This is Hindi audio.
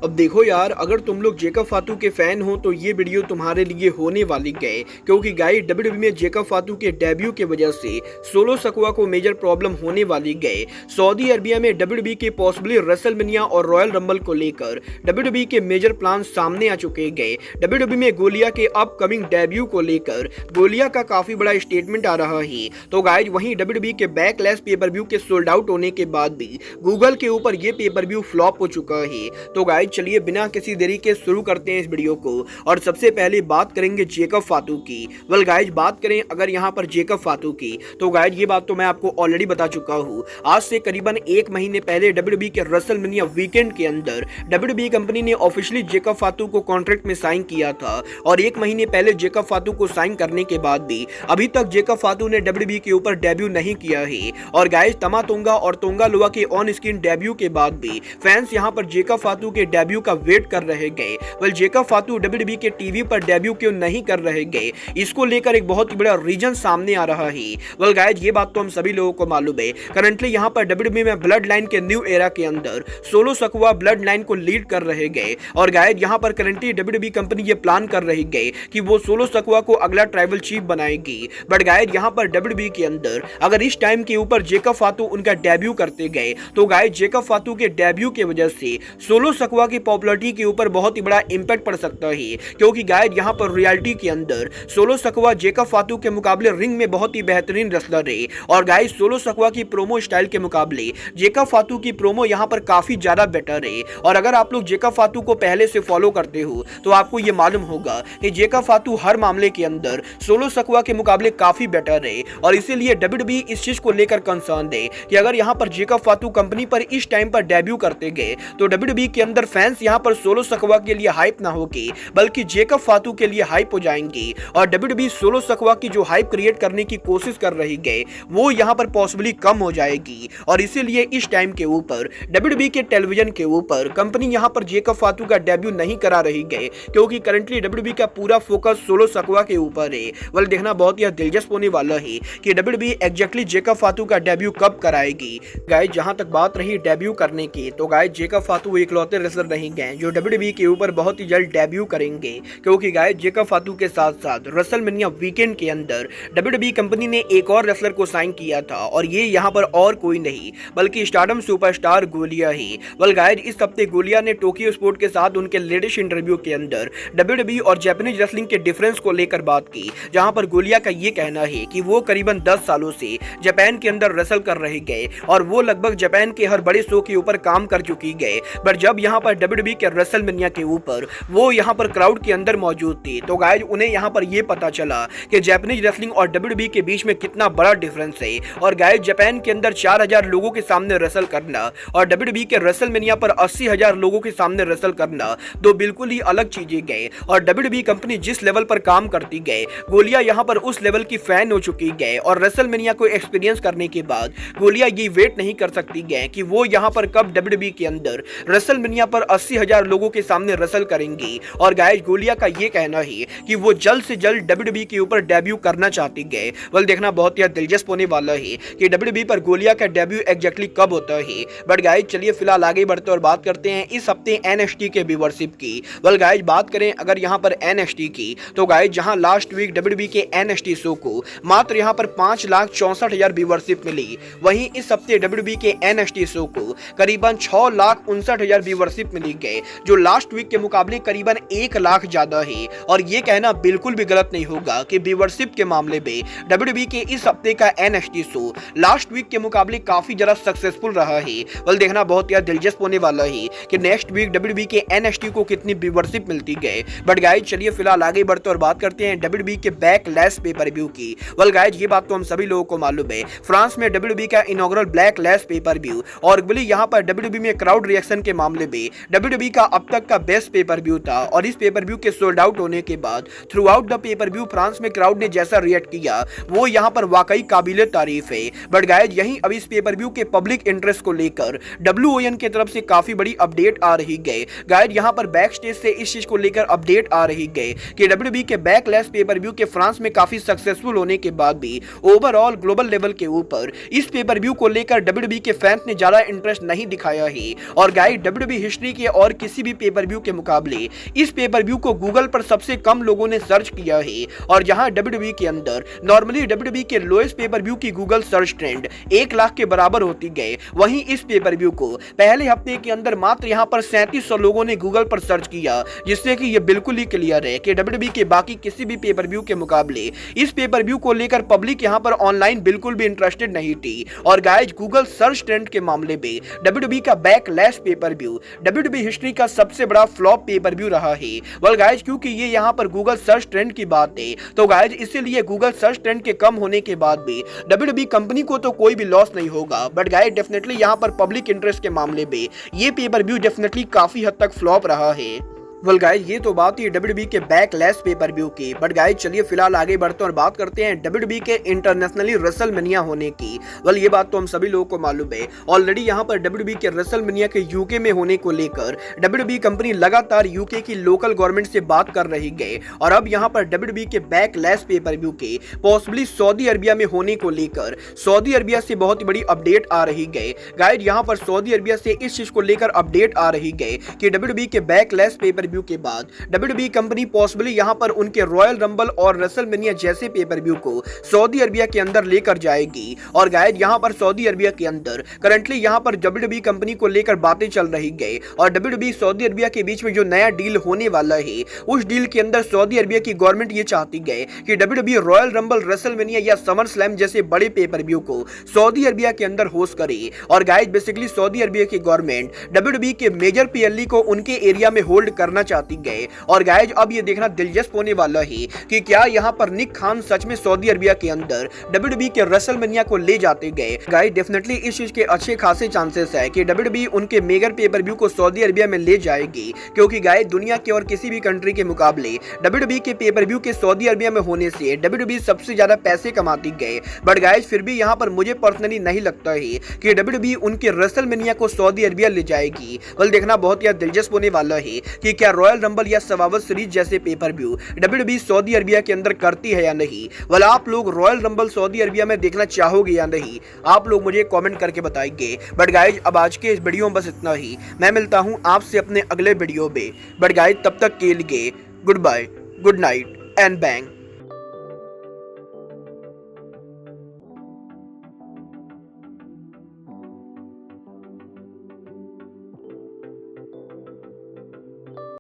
अब देखो यार, अगर तुम लोग जेकब फातू के फैन हो तो ये वीडियो तुम्हारे लिए होने वाली गए, क्योंकि गाइस डब्ल्यूडब्ल्यूई में जेकब फातू के डेब्यू की वजह से सोलो सकवा को मेजर प्रॉब्लम होने वाली गए। सऊदी अरबिया में डब्ल्यूडब्ल्यूई के पॉसिबली रेसलमेनिया और रॉयल रंबल को लेकर डब्ल्यूडब्ल्यूई के मेजर प्लान सामने आ चुके गए। डब्ल्यूडब्ल्यूई में गोलिया के अपकमिंग डेब्यू को लेकर गोलिया का काफी बड़ा स्टेटमेंट आ रहा है। तो गाइस वहीं डब्ल्यूडब्ल्यूई के बैकलैश पेपर व्यू के सोल्ड आउट होने के बाद भी गूगल के ऊपर ये पेपर व्यू फ्लॉप हो चुका है। तो गाइस चलिए बिना किसी देरी के शुरू करते हैं इस वीडियो को, और सबसे पहले बात करेंगे जेकब फातू की। वेल गाइस बात करें अगर यहाँ पर जेकब फातू की, तो गाइस ये बात तो मैं आपको ऑलरेडी बता चुका हूँ। आज से करीबन एक महीने पहले डब्ल्यूडब्ल्यूई के रेसलमेनिया वीकेंड के अंदर डब्ल्यूडब्ल्यूई कंपनी ने ऑफिशियली जेकब फातू को कॉन्ट्रैक्ट में साइन किया था, और एक महीने पहले जेकब फातू को साइन करने के बाद भी अभी तक जेकब फातू ने डब्ल्यूडब्ल्यूई के ऊपर डेब्यू नहीं किया है। और गाइस तमा तोंगा और तोंगा लोआ के ऑन स्क्रीन डेब्यू के बाद भी फैंस यहाँ पर जेकब फातू के डेब्यू का वेट कर रहे गए। वेल जेकब फातू डब्ल्यूडब्ल्यूई के टीवी पर डेब्यू क्यों नहीं कर रहे गए, इसको लेकर एक बहुत ही बड़ा रीजन सामने आ रहा है। वेल गाइस ये बात तो हम सभी लोगों को मालूम है, करंटली यहाँ पर डब्ल्यूडब्ल्यूई में ब्लड लाइन के न्यू एरा के अंदर सोलो सकवा ब्लड लाइन को लीड कर रहे गए। और गाइस यहाँ पर करंटली डब्ल्यूडब्ल्यूई कंपनी ये प्लान कर रही गई कि वो सोलो सकवा को अगला ट्राइबल चीफ बनाएगी। बट गाइस यहाँ पर डब्ल्यूडब्ल्यूई के अंदर अगर इस टाइम के ऊपर जेकब फातू उनका डेब्यू करते गए, तो गाइस जेकब फातू के डेब्यू की वजह से सोलो सकवा की पॉपुलैरिटी के ऊपर बहुत ही बड़ा इंपैक्ट पड़ सकता है। क्योंकि गाइस यहाँ पर रियलिटी के अंदर सोलो सकवा जेकब फातू के मुकाबले रिंग में बहुत ही बेहतरीन रेसलर है। और गाइस सोलो सकवा की प्रोमो स्टाइल के मुकाबले जेकब फातू की प्रोमो यहाँ पर काफी ज्यादा बेटर है। और अगर आप लोग जेकब फातू को पहले से फॉलो करते हो तो आपको ये मालूम होगा कि जेकब फातू हर मामले के अंदर सोलो सकवा के मुकाबले काफी बेटर है। और इसीलिए डब्ल्यूडब्ल्यूई इस चीज को लेकर कंसर्न है कि अगर यहाँ पर जेकब फातू कंपनी पर इस टाइम पर डेब्यू करते गए तो डब्ल्यूडब्ल्यूई के अंदर फैंस यहाँ पर सोलो सकवा के लिए हाइप ना होगी, बल्कि जेकब फातू के लिए हाइप हो जाएंगी। और डब्ल्यूडब्ल्यूई सोलो सकवा की जो हाइप क्रिएट करने की कोशिश कर रही गए वो यहाँ पर पॉसिबली कम हो जाएगी। और इसीलिए इस टाइम के ऊपर डब्ल्यूडब्ल्यूई के टेलीविजन के ऊपर कंपनी यहाँ पर जेकब फातू का डेब्यू नहीं करा रही गए, क्योंकि करंटली डब्ल्यूडब्ल्यूई का पूरा फोकस सोलो सकवा के ऊपर है। वेल देखना बहुत ही दिलचस्प होने वाला है कि डब्ल्यूडब्ल्यूई एग्जैक्टली जेकब फातू का डेब्यू कब कराएगी। गाइस जहां तक बात रही डेब्यू करने की, तो गाइस जेकब फातू इकलौते रेसलर नहीं गए जो डब्ल्यूडब्ल्यूई के ऊपर बहुत ही जल्द डेब्यू करेंगे। क्योंकि गाइस जेकब फातू के साथ साथ रेसलमेनिया वीकेंड के अंदर डब्ल्यूडब्ल्यूई कंपनी ने एक और रेसलर को साइन किया था, और ये यहाँ पर और कोई नहीं बल्कि स्टारडम सुपरस्टार गोलिया ही। वेल गाइस इस हफ्ते गोलिया ने टोक्यो स्पोर्ट के साथ उनके लेटेस्ट इंटरव्यू के अंदर डब्ल्यूडब्ल्यूई और जापानीज रेसलिंग के डिफरेंस को लेकर बात की, जहां पर गोलिया का ये कहना है कि वो करीबन 10 सालों से जापान के अंदर रेसल कर रहे गए, और वो लगभग जापान के हर बड़े शो के ऊपर काम कर चुकी गए। बट जब यहाँ पर डब्ल्यूडब्ल्यूई के रेसलमेनिया के ऊपर वो यहाँ पर क्राउड के अंदर मौजूद थी, तो गाइस उन्हें यहाँ पर ये पता चला कि जापानीज रेसलिंग और डब्ल्यूडब्ल्यूई के बीच में कितना बड़ा डिफरेंस है। और गाइस जापान के अंदर 4000 लोगों के सामने रेसल करना और डब्ल्यूडब्ल्यूई के रेसलमेनिया पर 80,000 लोगों के सामने रेसल करना दो बिल्कुल ही अलग चीजें गए। और डब्ल्यूडब्ल्यूई कंपनी जिस लेवल पर काम करती गए, गोलिया यहाँ पर उस लेवल की फैन हो चुकी गए। और रेसलमेनिया को एक्सपीरियंस करने के बाद गोलिया ये वेट नहीं कर सकती गए कि वो यहाँ पर कब डब्ल्यूडब्ल्यूई के अंदर रेसलमेनिया पर 80,000 लोगों के सामने रेसल करेंगी। और गाइस गोलिया का ये कहना है कि वो जल्द से जल्द डब्ल्यूडब्ल्यूई के ऊपर डेब्यू करना चाहती गए। वेल देखना बहुत ही दिलचस्प होने वाला है कि डब्ल्यूडब्ल्यूई पर गोलिया का डेब्यू एग्जैक्टली कब होता है। बट गाइस चलिए फिलहाल आगे बढ़ते और बात करते हैं इस हफ्ते एनएक्सटी के व्यूअरशिप की। वेल गाइस बात करें अगर यहाँ पर एनएक्सटी की, तो गाइस जहां लास्ट वीक डब्ल्यूडब्ल्यूई के एनएक्सटी शो को मात्र यहाँ पर 5,64,000 व्यूअरशिप मिली, वहीं इस हफ्ते डब्ल्यूडब्ल्यूई के एनएक्सटी शो को करीबन 6,59,000 व्यूअरशिप मिली गए, जो लास्ट वीक के मुकाबले करीबन 1 लाख ज्यादा है। और ये कहना बिल्कुल भी गलत नहीं होगा कि व्यूअरशिप के मामले में डब्ल्यूडब्ल्यूई के इस हफ्ते का एनएक्सटी शो लास्ट वीक के मुकाबले काफी ज्यादा सक्सेसफुल रहा है। वेल देखना बहुत ही दिलचस्प होने वाला है कि नेक्स्ट वीक डब्ल्यूडब्ल्यूई के एनएक्सटी को कितनी व्यूअरशिप मिलती गए। बट गाइस चलिए फिलहाल आगे बढ़ते और बात करते हैं डब्ल्यूडब्ल्यूई के बैकलैश पेपर व्यू की। वेल गाइस ये बात तो हम सभी लोगों को मालूम है, फ्रांस में डब्ल्यूडब्ल्यूई का इनॉग्रल बैकलैश पेपर व्यू और यहाँ पर डब्ल्यूडब्ल्यूई में क्राउड रिएक्शन के मामले में डब्ल्यूडब्ल्यूई का अब तक का बेस्ट पेपर व्यू था। और इस पेपर व्यू के सोल्ड आउट होने के बाद through out the pay per view France में क्राउड ने जैसा रिएक्ट किया वो यहाँ पर वाकई काबिले तारीफ है। बट गाइस यहीं अब इस पेपर व्यू के पब्लिक इंटरेस्ट को लेकर WON की तरफ से काफी बड़ी अपडेट आ रही गई। गाइस यहाँ पर बैक स्टेज से इस चीज को लेकर अपडेट आ रही गई कि डब्ल्यूडब्ल्यूई के बैकलैश पेपर व्यू के फ्रांस में काफी सक्सेसफुल होने के बाद भी ओवरऑल ग्लोबल लेवल के ऊपर इस पेपर व्यू को लेकर डब्ल्यूडब्ल्यूई के फैंस ने ज्यादा इंटरेस्ट नहीं दिखाया है। और गाइस डब्ल्यूडब्ल्यूई हिस्ट्री के और किसी भी पेपर व्यू के मुकाबले इस पेपर व्यू को गूगल पर सबसे कम लोगों ने सर्च किया है। और जहां WWE के अंदर नॉर्मली WWE के लोएस्ट पेपर व्यू की गूगल सर्च ट्रेंड 1 लाख के बराबर होती गए, वहीं इस पेपर व्यू को पहले हफ्ते के अंदर मात्र यहां पर 3700 लोगों ने गूगल पर सर्च किया, जिससे कि यह बिल्कुल ही क्लियर है कि WWE के बाकी किसी भी पेपर व्यू के मुकाबले इस पेपर व्यू को लेकर पब्लिक यहां पर ऑनलाइन बिल्कुल भी इंटरेस्टेड नहीं थी। और गाइज गूगल सर्च ट्रेंड के मामले में WWE का backlash pay per view WWE history का सबसे बड़ा फ्लॉप पेपर व्यू रहा है। वेल गाइज क्योंकि ये यहां पर गूगल सर्च ट्रेंड की बात है, तो गाइज इसीलिए गूगल सर्च ट्रेंड के कम होने के बाद भी WWE कंपनी को तो कोई भी लॉस नहीं होगा, बट गाइज डेफिनेटली यहां पर पब्लिक इंटरेस्ट के मामले में ये पेपर व्यू डेफिनेटली काफी हद तक फ्लॉप रहा है। वेल गाइज ये तो बात ही WWE के बैकलैश पेपर व्यू की, बट गाइज चलिए फिलहाल आगे बढ़ते हैं और बात करते हैं WWE के इंटरनेशनली रेसलमेनिया होने की। वेल ये बात तो हम सभी लोगों को मालूम है, ऑलरेडी यहाँ पर WWE के रेसलमेनिया के यूके में होने को लेकर WWE कंपनी लगातार यूके की लोकल गवर्नमेंट से बात कर रही है। और अब यहाँ पर WWE के बैकलैश पेपर व्यू के पॉसिबली सऊदी अरबिया में होने को लेकर सऊदी अरबिया से बहुत ही बड़ी अपडेट आ रही है। गाइज यहाँ पर सऊदी अरबिया से इस चीज को लेकर अपडेट आ रही है कि WWE के बैकलैश पेपर के बाद WWE कंपनी पॉसिबली यहां पर उनके रॉयल रंबल और रेसलमेनिया जैसे पेपर व्यू को सऊदी अरबिया के अंदर लेकर जाएगी। और गाइज यहां पर सऊदी अरबिया के अंदर करंटली यहां पर WWE कंपनी को लेकर बातें चल रही है। और WWE सऊदी अरबिया के बीच में जो नया डील होने वाला है, उस डील के अंदर सऊदी अरबिया की गवर्नमेंट ये चाहती है कि WWE रॉयल रंबल, रेसलमेनिया या समर स्लैम जैसे बड़े पेपर व्यू को सऊदी अरबिया के अंदर होस्ट करे। और गाइज बेसिकली सऊदी अरबिया की गवर्नमेंट WWE के मेजर PLE को उनके एरिया में होल्ड करना चाहती गए। और गाइज अब ये देखना दिलचस्प होने वाला है कि क्या यहाँ पर निक खान सच में सऊदी अरबिया के अंदर WWE के रेसलमेनिया को ले जाते गए। गाइज डेफिनेटली इस चीज के अच्छे खासे चांसेस है कि WWE उनके मेजर पेपर व्यू को सऊदी अरबिया में ले जाएगी, क्योंकि गाइज दुनिया के और किसी भी कंट्री के मुकाबले WWE के पेपर व्यू के सऊदी अरबिया में होने से WWE सबसे ज्यादा पैसे कमाती गए। बट गाइज फिर भी यहाँ पर मुझे पर्सनली नहीं लगता है कि WWE उनके रेसलमेनिया को सऊदी अरबिया ले जाएगी। बल देखना बहुत ही दिलचस्प होने वाला है कि क्या रॉयल रंबल या सर्वाइवर सीरीज जैसे pay per view WWE Saudi Arabia के अंदर करती है या नहीं। वाला आप लोग रॉयल रंबल सऊदी अरबिया में देखना चाहोगे या नहीं, आप लोग मुझे कमेंट करके बताएंगे। बट गाइज अब आज के इस वीडियो में बस इतना ही। मैं मिलता हूं आपसे अपने अगले वीडियो में। बट गाइज तब तक के लिए good bye, good night and bang.